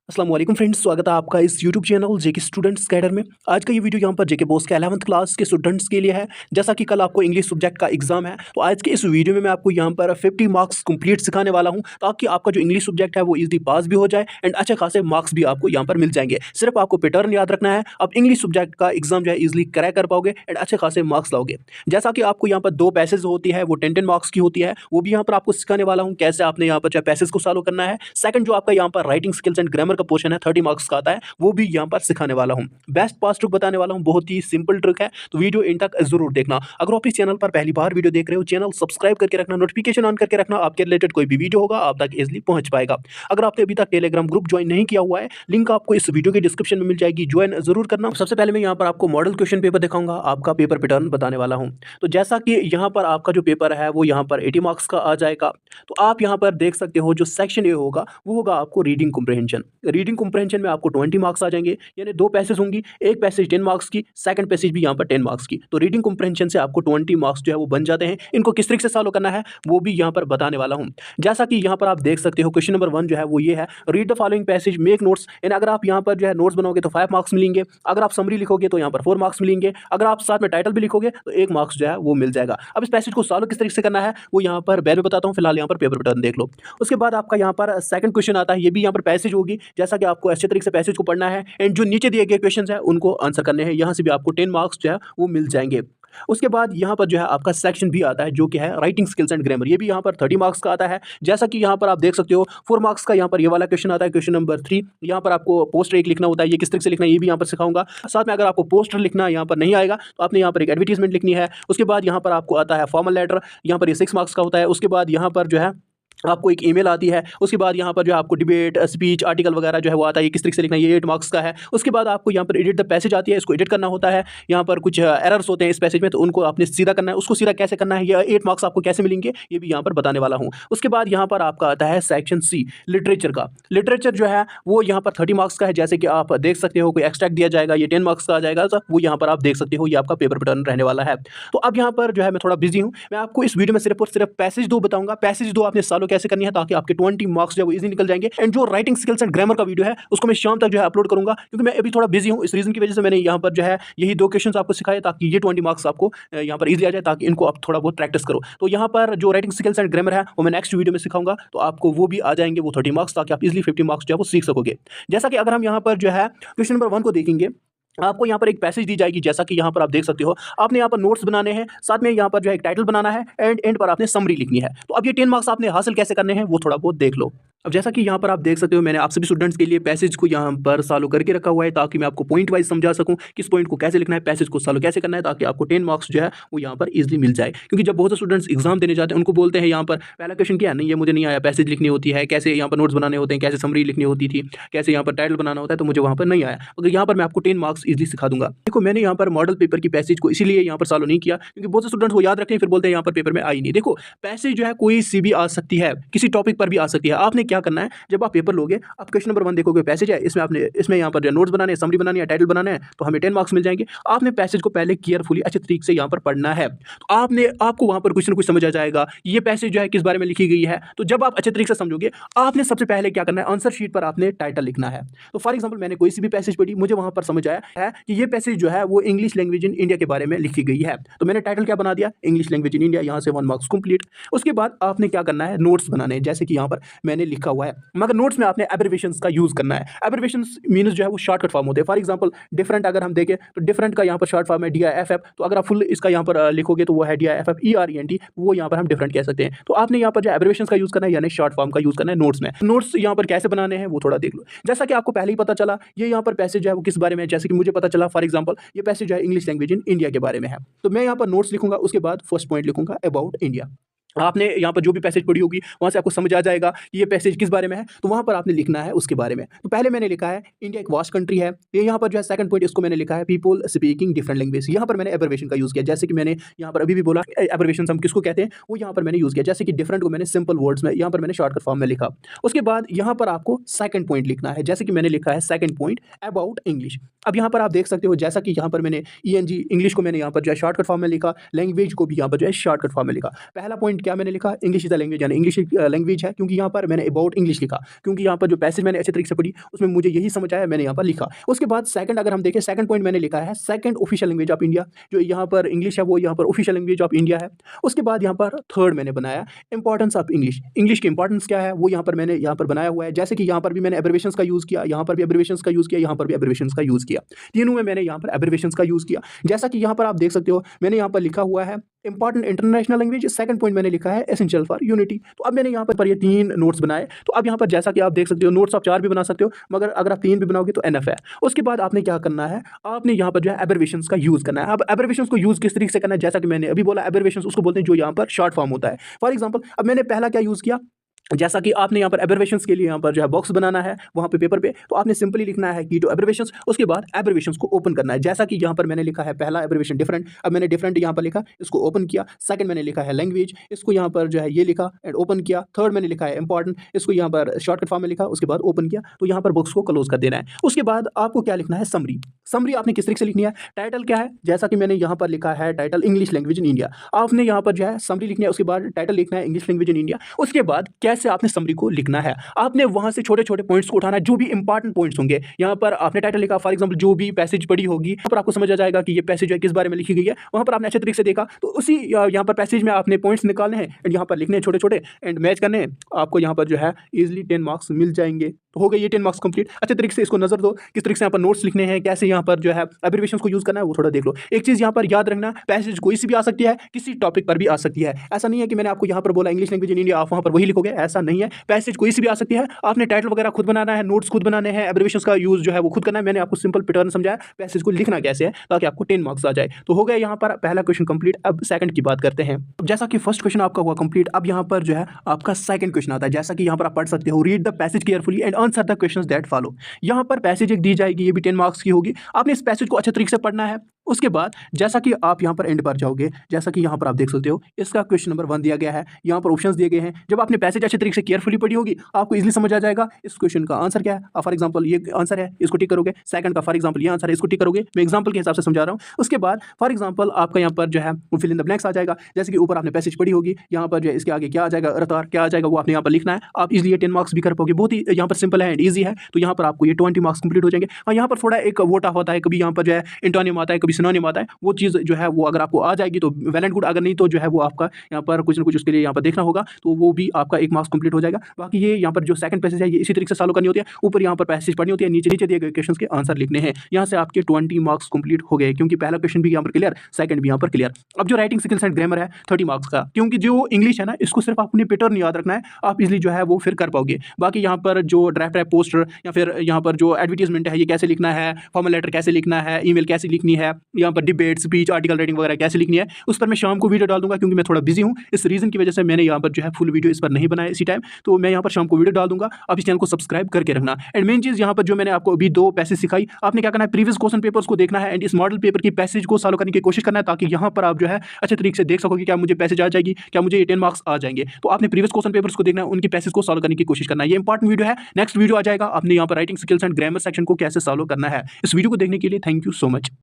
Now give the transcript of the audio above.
अस्सलाम वालेकुम फ्रेंड्स, स्वागत है आपका इस यूट्यूब चैनल जेके स्टूडेंट्स कैडर में। आज का ये वीडियो यहाँ पर जेके बॉस के 11th क्लास के स्टूडेंट्स के लिए है। जैसा कि कल आपको इंग्लिश सब्जेक्ट का एग्जाम है, तो आज के इस वीडियो में मैं आपको यहाँ पर 50 मार्क्स कंप्लीट सिखाने वाला हूँ, ताकि आपका जो इंग्लिश सब्जेक्ट है वो इजीली पास भी हो जाए एंड अच्छे खासे मार्क्स भी आपको यहाँ पर मिल जाएंगे। सिर्फ आपको पैटर्न याद रखना है, आप इंग्लिश सब्जेक्ट का एग्जाम जो है इजिली क्रैक कर पाओगे एंड अच्छे खासे मार्क्स लाओगे। जैसा कि आपको यहाँ पर 2 पैसेज होती है, वो 10-10 मार्क्स की होती है, वो भी यहाँ पर आपको सिखाने वाला हूँ कैसे आपने यहाँ पर जो पैसेज को सॉल्व करना है। सेकंड जो आपका यहाँ पर राइटिंग स्किल्स एंड ग्रामर का पोर्शन है 30 मार्क्स का आता है, वो भी यहाँ पर सिखाने वाला हूँ। बेस्ट पास ट्रिक बताने वाला हूँ, बहुत ही सिंपल ट्रिक है, तो वीडियो इन तक जरूर देखना। अगर आप इस चैनल पर पहली बार वीडियो देख रहे हो, चैनल सब्सक्राइब करके रखना, नोटिफिकेशन ऑन करके रखना, आपके रिलेटेड कोई भी वीडियो होगा आप तक इजिली पहुंच पाएगा। अगर आपने अभी तक टेलीग्राम ग्रुप ज्वाइन नहीं किया हुआ है, लिंक आपको इस वीडियो के डिस्क्रिप्शन में मिल जाएगी, ज्वाइन जरूर करना। सबसे पहले मैं यहाँ पर आपको मॉडल क्वेश्चन पेपर दिखाऊंगा, आपका पेपर पैटर्न बताने वाला हूँ। तो जैसा कि यहाँ पर आपका जो पेपर है वो यहाँ पर 80 मार्क्स का आ जाएगा। तो आप यहाँ पर देख सकते हो, जो सेक्शन ए होगा वो होगा आपको रीडिंग कॉम्प्रिहेंशन। रीडिंग कॉम्प्रिहेंशन में आपको 20 मार्क्स आ जाएंगे, यानी 2 पैसेज होंगी, एक पैसेज 10 मार्क्स की, सेकंड पैसेज भी यहाँ पर 10 मार्क्स की। तो रीडिंग कॉम्प्रिहेंशन से आपको 20 मार्क्स जो है वो बन जाते हैं। इनको किस तरीके से सॉल्व करना है वो भी यहाँ पर बताने वाला हूँ। जैसा कि यहाँ पर आप देख सकते हो, क्वेश्चन नंबर 1 जो है वो ये है, read the following passage make notes. यानी अगर आप यहाँ पर जो है नोट्स बनाओगे तो 5 मार्क्स मिलेंगे, अगर आप समरी लिखोगे तो यहाँ पर 4 मार्क्स मिलेंगे, अगर आप साथ में टाइटल भी लिखोगे तो 1 मार्क्स जो है वो मिल जाएगा। अब इस पैसेज को सॉल्व किस तरीके से करना है वो यहाँ पर मैं भी बताता हूँ, फिलहाल यहाँ पर पेपर पैटर्न देख लो। उसके बाद आपका यहाँ पर सेकंड क्वेश्चन आता है, ये भी यहाँ पर पैसेज होगी। जैसा कि आपको अच्छे तरीके से पैसेज को पढ़ना है एंड जो नीचे दिए गए क्वेश्चन है उनको आंसर करने हैं, यहाँ से भी आपको 10 मार्क्स जो है वो मिल जाएंगे। उसके बाद यहाँ पर जो है आपका सेक्शन भी आता है, जो कि है राइटिंग स्किल्स एंड ग्रामर। ये भी यहाँ पर 30 मार्क्स का आता है। जैसा कि यहाँ पर आप देख सकते हो 4 मार्क्स का यहाँ पर ये वाला क्वेश्चन आता है, क्वेश्चन नंबर 3। यहाँ पर आपको पोस्टर एक लिखना होता है, ये किस तरीके से लिखना है ये भी यहाँ पर सिखाऊंगा। साथ में अगर आपको पोस्टर लिखना यहाँ पर नहीं आएगा तो आपने यहाँ पर एक एडवर्टीजमेंट लिखनी है। उसके बाद यहाँ पर आपको आता है फॉर्मल लेटर, यहाँ पर ये 6 मार्क्स का होता है। उसके बाद यहाँ पर जो है आपको एक ईमेल आती है। उसके बाद यहाँ पर जो है आपको डिबेट, स्पीच, आर्टिकल वगैरह जो है वो आता है, ये किस तरीके से लिखना है, ये 8 मार्क्स का है। उसके बाद आपको यहाँ पर एडिट द पैसेज आती है, इसको एडिट करना होता है। यहाँ पर कुछ एरर्स होते हैं इस पैसेज में, तो उनको आपने सीधा करना है। उसको सीधा कैसे करना है, ये 8 मार्क्स आपको कैसे मिलेंगे ये भी यहाँ पर बताने वाला हूँ। उसके बाद यहाँ पर आपका आता है सेक्शन सी, लिटरेचर का। लिटरेचर जो है वो यहाँ पर 30 मार्क्स का है। जैसे कि आप देख सकते हो, कोई एक्सट्रैक्ट दिया जाएगा, ये 10 मार्क्स का आ जाएगा, तो वो यहाँ पर आप देख सकते हो, ये आपका पेपर पैटर्न रहने वाला है। तो अब यहाँ पर जो है मैं थोड़ा बिजी हूँ, मैं आपको इस वीडियो में सिर्फ और सिर्फ पैसेज 2 बताऊंगा। पैसेज 2 आपने सॉल्व कैसे करनी है ताकि आपके 20 मार्क्स जो है वो इजी निकल जाएंगे। एंड जो राइटिंग स्किल्स एंड ग्रामर का वीडियो है उसको मैं शाम तक जो है अपलोड करूंगा, क्योंकि मैं अभी थोड़ा बिजी हूं। इस रीजन की वजह से मैंने यहाँ पर जो है यही 2 क्वेश्चंस आपको सिखाए, ताकि ये 20 मार्क्स आपको यहाँ पर इजी आ जाए, ताकि इनको आप थोड़ा बहुत प्रैक्टिस करो। तो यहाँ पर जो राइटिंग स्किल्स एंड ग्रामर है वो मैं नेक्स्ट वीडियो में सिखाऊंगा, तो आपको वो भी आ जाएंगे, वो 30 मार्क्स, ताकि आप इजिली 50 मार्क्स जो है वो सीख सकोगे। जैसा कि अगर हम यहाँ पर जो है क्वेश्चन नंबर 1 को देखेंगे, आपको यहाँ पर एक पैसेज दी जाएगी। जैसा कि यहाँ पर आप देख सकते हो, आपने यहाँ पर नोट्स बनाने हैं, साथ में यहाँ पर जो है एक टाइटल बनाना है एंड एंड पर आपने समरी लिखनी है। तो अब ये 10 मार्क्स आपने हासिल कैसे करने हैं वो थोड़ा बहुत देख लो। अब जैसा कि यहाँ पर आप देख सकते हो, मैंने आप सभी स्टूडेंट्स के लिए पैसेज को यहाँ पर सॉल्व करके रखा हुआ है, ताकि मैं आपको पॉइंट वाइज समझा सकूँ किस पॉइंट को कैसे लिखना है, पैसेज को सॉल्व कैसे करना है, ताकि आपको 10 मार्क्स जो है वो यहाँ पर इजीली मिल जाए। क्योंकि जब बहुत से स्टूडेंट्स एग्जाम देने जाते हैं, उनको बोलते हैं यहाँ पर पहला क्वेश्चन क्या है, नहीं ये मुझे नहीं आया, पैसेज लिखनी होती है, कैसे यहाँ पर नोट्स बनाने होते हैं, कैसे समरी लिखनी होती थी, कैसे यहाँ पर टाइटल बनाना होता है, तो मुझे वहाँ पर नहीं आया। अगर यहाँ पर मैं आपको 10 मार्क्स इजीली सिखा दूंगा। देखो, मैंने यहाँ पर मॉडल पेपर की पैसेज को इसीलिए यहाँ पर सॉल्व नहीं किया, क्योंकि बहुत से स्टूडेंट्स वो याद रखते हैं फिर बोलते हैं यहाँ पर पेपर में आई नहीं। देखो, पैसेज जो है कोई सी भी आ सकती है, किसी टॉपिक पर भी आ सकती है। आपने क्या करना है, जब आप पेपर लोगे, आप क्वेश्चन नंबर 1 देखोगे, पैसेज है, इसमें यहाँ पर नोट्स बनाने हैं, समरी बनानी है, टाइटल बनाना है, तो हमें 10 मार्क्स मिल जाएंगे। आपने पैसेज को पहले केयरफुली अच्छे तरीके से यहाँ पर पढ़ना है, तो आपको वहाँ पर कुछ ना कुछ समझ आ जाएगा, ये पैसेज जो है किस बारे में लिखी गई है। तो जब आप अच्छे तरीके से समझोगे, आपने सबसे पहले क्या करना है, आंसर शीट पर आपने टाइटल लिखना है। तो फॉर एग्जाम्पल, मैंने कोई सी भी पैसेज पढ़ी, मुझे वहाँ पर समझ आया है कि ये पैसेज जो है वो इंग्लिश लैंग्वेज इन इंडिया के बारे में लिखी गई है, तो मैंने टाइटल क्या बना दिया, इंग्लिश लैंग्वेज इन इंडिया। यहाँ से 1 मार्क्स कंप्लीट। उसके बाद आपने क्या करना है, नोट्स बनाने हैं, जैसे कि यहाँ पर मैंने लिखा हुआ है, मगर नोट्स में आपने एब्रिविएशंस का यूज करना है। एब्रिविएशंस मीन्स जो है वो शॉर्टकट फॉर्म होते हैं। फॉर एग्जांपल, डिफरेंट अगर हम देखें तो डिफरेंट का यहाँ पर शॉर्ट फॉर्म है DIFF, तो अगर आप फुल इसका यहाँ पर लिखोगे तो वो है DIFFERENT, वो यहाँ पर हम डिफरेंट कह सकते हैं। तो आपने यहाँ पर जो एब्रिविएशंस का यूज करना है, यानी शॉर्ट फॉर्म का यूज करना है नोट्स में। नोट्स यहाँ पर कैसे बनाने हैं वो थोड़ा देख लो। जैसा कि आपको पहले ही पता चला, ये यहाँ पर पैसेज जो है वो किस बारे में है, जैसे कि मुझे पता चला, फॉर एग्जाम्पल ये पैसेज जो है इंग्लिश लैंग्वेज इन इंडिया के बारे में है, तो मैं यहाँ पर नोट्स लिखूंगा। उसके बाद फर्स्ट पॉइंट लिखूंगा अबाउट इंडिया। आपने यहाँ पर जो भी पैसेज पढ़ी होगी वहाँ से आपको समझ आ जाएगा कि ये पैसेज किस बारे में है, तो वहाँ पर आपने लिखना है उसके बारे में। तो पहले मैंने लिखा है इंडिया एक वास्ट कंट्री है, ये यहाँ पर जो है सेकंड पॉइंट, इसको मैंने लिखा है पीपल स्पीकिंग डिफरेंट लैंग्वेज। यहाँ पर मैंने एब्रिविएशन का यूज़ किया, जैसे कि मैंने यहाँ पर अभी भी बोला, एब्रिविएशन हम किसको कहते हैं, वो यहाँ पर मैंने यूज़ किया। जैसे कि डिफरेंट को मैंने सिंपल वर्ड्स में, यहाँ पर मैंने शॉर्टकट फॉर्म में लिखा। उसके बाद यहाँ पर आपको सेकंड पॉइंट लिखना है, जैसे कि मैंने लिखा है सेकंड पॉइंट अबाउट इंग्लिश। अब यहाँ पर आप देख सकते हो, जैसा कि यहाँ पर मैंने ENG इंग्लिश को मैंने यहाँ पर जो है शॉर्टकट फॉर्म में लिखा, लैंग्वेज को भी यहाँ पर जो है शॉर्टकट फॉर्म में लिखा। पहला पॉइंट क्या मैंने लिखा, इंग्लिश इज द लैंग्वेज, यानी इंग्लिश लैंग्वेज है, क्योंकि यहाँ पर मैंने अबाउट इंग्लिश लिखा, क्योंकि यहाँ पर जो पैसेज मैंने अच्छे तरीके से पढ़ी उसमें मुझे यही समझ आया, मैंने यहाँ पर लिखा। उसके बाद सेकंड अगर हम देखें, सेकंड पॉइंट मैंने लिखा है second official language of India, जो यहाँ पर इंग्लिश है वो यहाँ पर ऑफिशियल लैंग्वेज ऑफ इंडिया है। उसके बाद यहाँ पर थर्ड मैंने बनाया इंपॉर्टेंस ऑफ इंग्लिश, इंग्लिश की इंपॉर्टेंस क्या है वो यहाँ पर मैंने यहाँ पर बनाया हुआ है। जैसे कि यहाँ पर भी मैंने एब्रिविएशंस का यूज़ किया, यहाँ पर भी एब्रिविएशंस का यूज़ किया, यहाँ पर भी एब्रिविएशंस का यूज़ किया, तीनों में मैंने यहाँ पर एब्रिविएशंस का यूज़ किया। जैसा कि यहाँ पर आप देख सकते हो मैंने यहाँ पर लिखा हुआ है important international language, second point मैंने लिखा है एसेंशियल फॉर यूनिटी। तो अब मैंने यहाँ पर ये 3 नोट्स बनाए। तो अब यहाँ पर जैसा कि आप देख सकते हो नोट्स आप 4 भी बना सकते हो, मगर अगर आप 3 भी बनाओगे तो एनफ है। उसके बाद आपने क्या करना है, आपने यहाँ पर जो है एब्रिविएशंस का यूज़ करना है। अब एब्रिविएशंस को यूज़ किस तरीके से करना है, जैसा कि मैंने अभी बोला, एब्रिविएशंस उसको बोलते हैं जो यहाँ पर शॉर्ट फॉर्म होता है। फॉर एग्जाम्पल अब मैंने पहला क्या यूज़ किया, जैसा कि आपने यहाँ पर एब्रिविएशंस के लिए यहाँ पर जो है बॉक्स बनाना है वहाँ पे पेपर पे, तो आपने सिंपली लिखना है की टू एब्रिविएशंस, उसके बाद एब्रिविएशंस को ओपन करना है। जैसा कि यहाँ पर मैंने लिखा है पहला एब्रिविएशन डिफरेंट, अब मैंने डिफरेंट यहाँ पर लिखा, इसको ओपन किया। सेकंड मैंने लिखा है लैंग्वेज, इसको यहाँ पर जो है ये लिखा एंड ओपन किया। थर्ड मैंने लिखा है इंपॉर्टेंट, इसको यहाँ पर शॉर्टकट फॉर्म में लिखा, उसके बाद ओपन किया। तो यहाँ पर बॉक्स को क्लोज कर देना है। उसके बाद आपको क्या लिखना है, समरी। समरी आपने किस तरीके से लिखनी है, टाइटल क्या है, जैसा कि मैंने यहाँ पर लिखा है title English language in India, आपने यहाँ पर जो है समरी लिखनी है। उसके बाद टाइटल लिखना है इंग्लिश लैंग्वेज इन इंडिया। उसके बाद कैसे आपने समरी को लिखना है, आपने वहां से छोटे छोटे पॉइंट्स को उठाना है, जो भी इंपॉर्टेंट पॉइंट्स होंगे। यहाँ पर आपने टाइटल लिखा, फॉर एग्जांपल जो भी पैसेज पढ़ी होगी यहाँ पर आपको समझ आ जाएगा कि ये पैसेज है किस बारे में लिखी गई है, वहां पर आपने अच्छे तरीके से देखा। तो उसी यहाँ पर पैसेज में आपने पॉइंट्स निकालने हैं एंड यहाँ पर लिखने हैं छोटे छोटे एंड मैच करने हैं, आपको यहाँ पर जो है इजिली 10 मार्क्स मिल जाएंगे। तो हो गए ये 10 मार्क्स कंप्लीट। अच्छे तरीके से इसको नजर दो, किस तरीके से यहाँ पर नोट्स लिखने हैं, कैसे यहाँ पर जो है एब्रिविएशंस को यूज करना है वो थोड़ा देख लो। एक चीज यहाँ पर याद रखना, पैसेज कोई सी भी आ सकती है, किसी टॉपिक पर भी आ सकती है। ऐसा नहीं है कि मैंने आपको यहाँ पर बोला इंग्लिश लैंग्वेज इन इंडिया आप वहाँ पर वही लिखोगे, ऐसा नहीं है। पैसेज कोई सी भी आ सकती है, आपने टाइटल वगैरह खुद बनाना है, नोट्स खुद बनाने हैं, एब्रिविएशंस का यूज जो है वो खुद करना है। मैंने आपको सिंपल पैटर्न समझाया पैसेज को लिखना कैसे है ताकि आपको 10 मार्क्स आ जाए। तो हो गया यहाँ पर पहला क्वेश्चन कंप्लीट। अब सेकंड की बात करते हैं। जैसा कि फर्स्ट क्वेश्चन आपका हुआ कंप्लीट, अब यहाँ पर जो है आपका सेकंड क्वेश्चन आता है। जैसा कि यहाँ पर आप पढ़ सकते हो, read the passage carefully and answer the questions that follow. यहाँ पर पैसेज एक दी जाएगी, ये भी 10 मार्क्स की होगी। आपने इस पैसेज को अच्छे तरीके से पढ़ना है। उसके बाद जैसा कि आप यहाँ पर एंड पर जाओगे, जैसा कि यहाँ पर आप देख सकते हो इसका क्वेश्चन नंबर 1 दिया गया है, यहाँ पर ऑप्शंस दिए गए हैं। जब आपने पैसेज अच्छे तरीके से केयरफुली पढ़ी होगी आपको इजीली समझ आ जाएगा इस क्वेश्चन का आंसर क्या है। फॉर एग्जांपल ये आंसर है, इसको टिक करोगे। सेकंड का फॉर एग्जांपल ये आंसर है, इसको टिक करोगे। मैं एग्जांपल के हिसाब से समझा रहा हूँ। उसके बाद फॉर एग्जांपल आपका यहाँ पर जो है फिल इन द ब्लैंक्स आ जाएगा। जैसे कि ऊपर आपने पैसेज पढ़ी होगी, यहाँ पर जो है इसके आगे क्या आ जाएगा, अर्थ क्या आ जाएगा, वो आपने यहाँ पर लिखना है। आप इजीली ये 10 मार्क्स भी कर पाओगे, बहुत ही यहाँ पर सिंपल है एंड ईजी है। तो यहाँ पर आपको ये 20 मार्क्स कंप्लीट हो जाएंगे। और यहाँ पर थोड़ा एक वोट ऑफ होता है, कभी यहाँ पर जो है इंटोनिम आता है, कभी सिनोनिम आता है। वो चीज़ जो है वो अगर आपको आ जाएगी तो वेल एंड गुड, अगर नहीं तो जो है वो आपका यहाँ पर कुछ ना कुछ उसके लिए यहाँ पर देखना होगा, तो वो भी आपका 1 मार्क्स कंप्लीट हो जाएगा। बाकी ये यहाँ पर जो सेकंड पैसेज है ये इसी तरीके से सॉल्व करनी होती है। ऊपर यहाँ पर पैसेज पढ़नी होती है, नीचे नीचे दिए गए क्वेश्चंस के आंसर लिखने हैं। यहाँ से आपके 20 मार्क्स कंप्लीट हो गए, क्योंकि पहला क्वेश्चन भी यहाँ पर क्लियर, सेकंड भी यहाँ पर क्लियर। अब जो राइटिंग स्किल्स एंड ग्रामर है 30 मार्क्स का, क्योंकि जो इंग्लिश है ना इसको सिर्फ आपने पैटर्न याद रखना है, आप इजीली जो है वो फिर कर पाओगे। बाकी यहाँ पर जो ड्राफ्ट है, पोस्टर या फिर यहाँ पर जो एडवर्टीजमेंट है ये कैसे लिखना है, फॉर्मल लेटर कैसे लिखना है, ईमेल कैसे लिखनी है, यहाँ पर डिबेट स्पीच आर्टिकल राइटिंग वगैरह कैसे लिखनी है, उस पर मैं शाम को वीडियो डाल दूंगा, क्योंकि मैं थोड़ा बिजी हूँ। इस रीजन की वजह से मैंने यहाँ पर जो है फुल वीडियो इस पर नहीं बनाया इसी टाइम, तो मैं यहाँ पर शाम को वीडियो डाल दूंगा। आप इस चैनल को सब्सक्राइब करके रखना। एंड मेन चीज़ यहाँ पर जो मैंने आपको अभी 2 पैसेज सिखाई, आपने क्या करना है, प्रीवियस क्वेश्चन पेपर्स को देखना है एंड इस मॉडल पेपर की पैसेज को सॉल्व करने की कोशिश करना है, ताकि यहाँ पर आप जो है अच्छे तरीके से देख सकोगे क्या मुझे पैसेज आ जाएगी, क्या मुझे 10 मार्क्स आ जाएंगे। तो आपने प्रीवियस क्वेश्चन पेपर्स को देखना है, उनकी पैसेज को सॉल्व करने की कोशिश करना है। ये इंपॉर्टेंट वीडियो है। नेक्स्ट वीडियो आ जाएगा, आपने यहाँ पर writing skills and grammar section को कैसे सॉल्व करना है। इस वीडियो को देखने के लिए थैंक यू सो मच।